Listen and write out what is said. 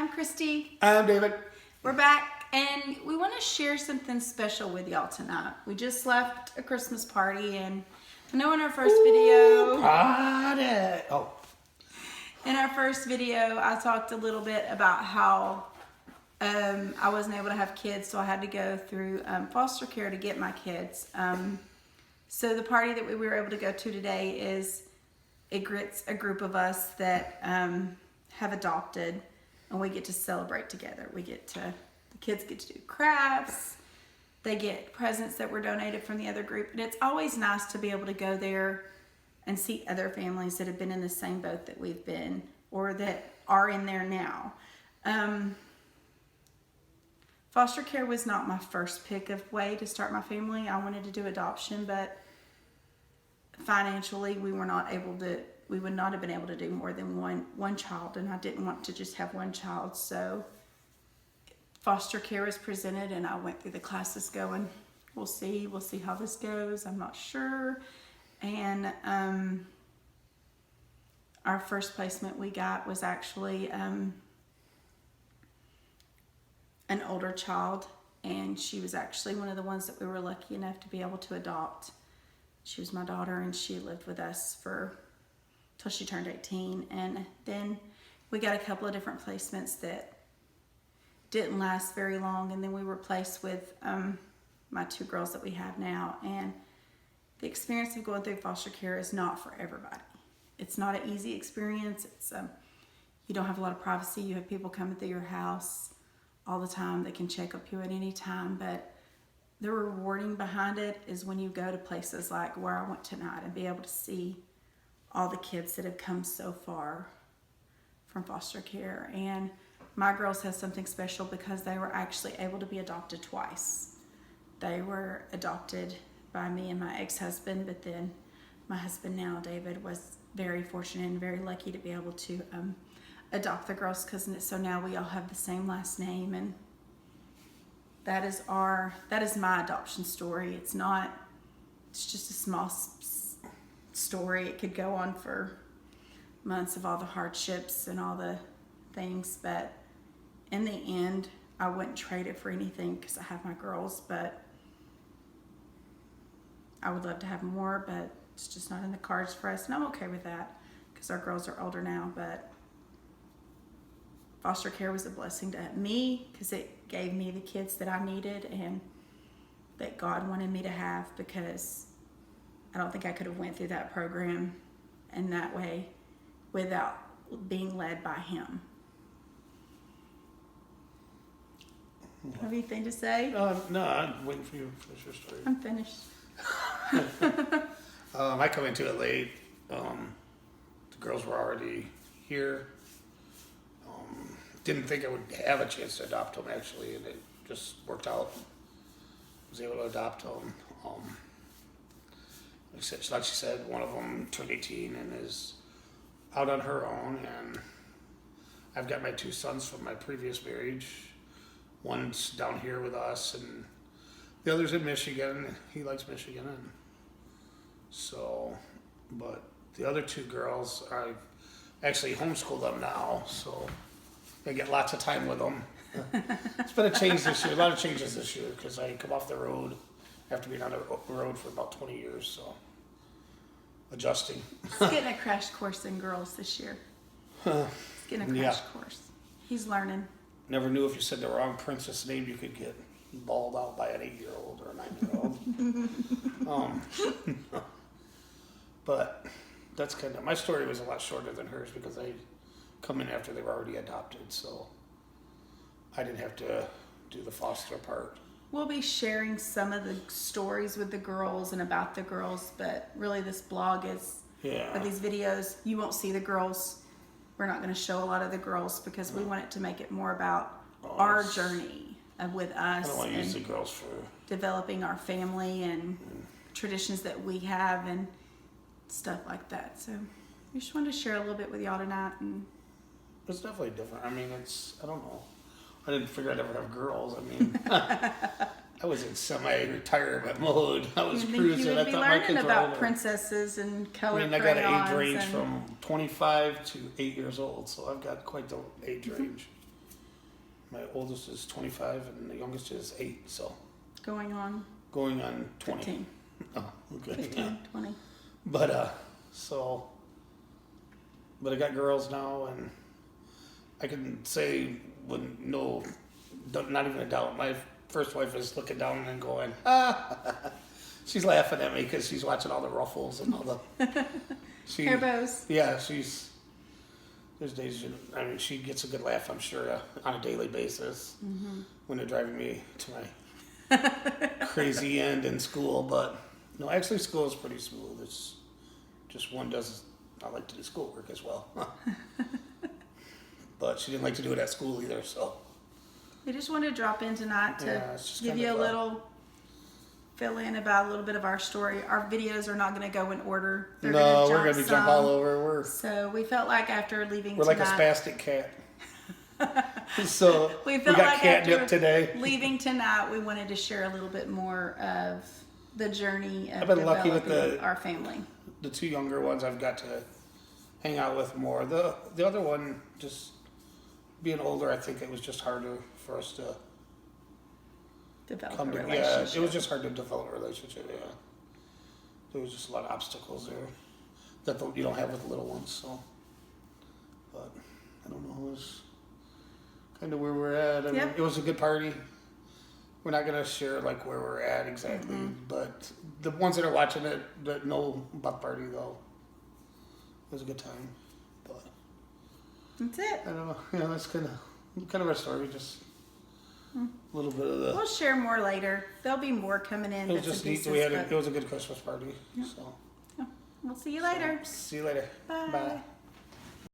I'm Christy. I'm David. We're back and we want to share something special with y'all tonight. We just left a Christmas party and I know in our first video... Party! Oh. In our first video, I talked a little bit about how I wasn't able to have kids, so I had to go through foster care to get my kids. So the party that we were able to go to today is a group of us that have adopted, and we get to celebrate together. The kids get to do crafts, they get presents that were donated from the other group, and it's always nice to be able to go there and see other families that have been in the same boat that we've been, or that are in there now. Foster care was not my first pick of way to start my family. I wanted to do adoption, but financially we would not have been able to do more than one child, and I didn't want to just have one child. So foster care was presented, and I went through the classes going, we'll see how this goes. I'm not sure. And our first placement we got was actually an older child, and she was actually one of the ones that we were lucky enough to be able to adopt. She was my daughter, and she lived with us till she turned 18. And then we got a couple of different placements that didn't last very long, and then we were placed with my two girls that we have now. And the experience of going through foster care is not for everybody. It's not an easy experience. It's you don't have a lot of privacy. You have people coming through your house all the time. They can check up you at any time, but the rewarding behind it is when you go to places like where I went tonight and be able to see all the kids that have come so far from foster care. And my girls have something special because they were actually able to be adopted twice. They were adopted by me and my ex-husband, but then my husband now, David, was very fortunate and very lucky to be able to adopt the girls, so now we all have the same last name, and that is my adoption story. It's just a small story. It could go on for months of all the hardships and all the things, but in the end I wouldn't trade it for anything because I have my girls. But I would love to have more, but it's just not in the cards for us, and I'm okay with that because our girls are older now. But foster care was a blessing to me because it gave me the kids that I needed and that God wanted me to have, because I don't think I could have went through that program in that way without being led by Him. Have you anything to say? No, I'm waiting for you to finish your story. I'm finished. I come into it late. The girls were already here. Didn't think I would have a chance to adopt them, actually, and it just worked out. Was able to adopt them. Like she said, one of them turned 18 and is out on her own, and I've got my two sons from my previous marriage. One's down here with us, and the other's in Michigan. He likes Michigan, and so, but the other two girls, I've actually homeschooled them now, so I get lots of time with them. It's been a change this year, a lot of changes this year, because I come off the road after being on the road for about 20 years, so adjusting. He's getting a crash course in girls this year. He's getting a crash course. He's learning. Never knew if you said the wrong princess name, you could get bawled out by an 8-year-old or a 9-year-old. But that's kind of, my story was a lot shorter than hers because I come in after they were already adopted, so I didn't have to do the foster part. We'll be sharing some of the stories with the girls and about the girls, but really this blog is, or these videos, you won't see the girls. We're not going to show a lot of the girls because we want it to make it more about our journey with us. I don't want to use the girls for developing our family and traditions that we have and stuff like that. So we just wanted to share a little bit with y'all tonight. And it's definitely different. I mean, I don't know. I didn't figure I'd ever have girls. I mean, I was in semi-retirement mode. I was cruising. You would I be thought my learning kids about were princesses and color I mean, I crayons. got an age range from 25 to 8 years old, so I've got quite the age range. My oldest is 25 and the youngest is 8, so Going on going on 20. 15, Oh, okay. 15, Yeah. 20. But but I got girls now, and I can say with not even a doubt, my first wife is looking down and going, ah. She's laughing at me because she's watching all the ruffles and all the. Hair bows. Yeah, there's days, I mean, she gets a good laugh, I'm sure, on a daily basis when they're driving me to my crazy end in school. But no, actually, school is pretty smooth. It's just I like to do schoolwork as well. But she didn't like to do it at school either, so. We just wanted to drop in tonight to Yeah, it's just give kind you a of little fill in about a little bit of our story. Our videos are not going to go in order. They're No, we're gonna gonna be jump all over. So we felt like after leaving We're like a tonight, spastic cat. So we we felt got like catnip after today. leaving tonight, we wanted to share a little bit more of the journey of I've been lucky with developing our family. The 2 younger ones I've got to hang out with more. The other one, just being older, I think it was just harder for us to Develop come a to. relationship. Yeah, it was just hard to develop a relationship. Yeah, there was just a lot of obstacles there that you don't have with the little ones. So, but I don't know. It was kind of where we're at. I mean, Yep. it was a good party. We're not gonna share like where we're at exactly, but the ones that are watching it that know about the party though, it was a good time. But That's it. I don't know. Yeah, that's kind of our story. Just a little bit of the. We'll share more later. There'll be more coming in. It was bits and just neat. pieces, It was a good Christmas party. So we'll see you later. see you later. Bye. Bye.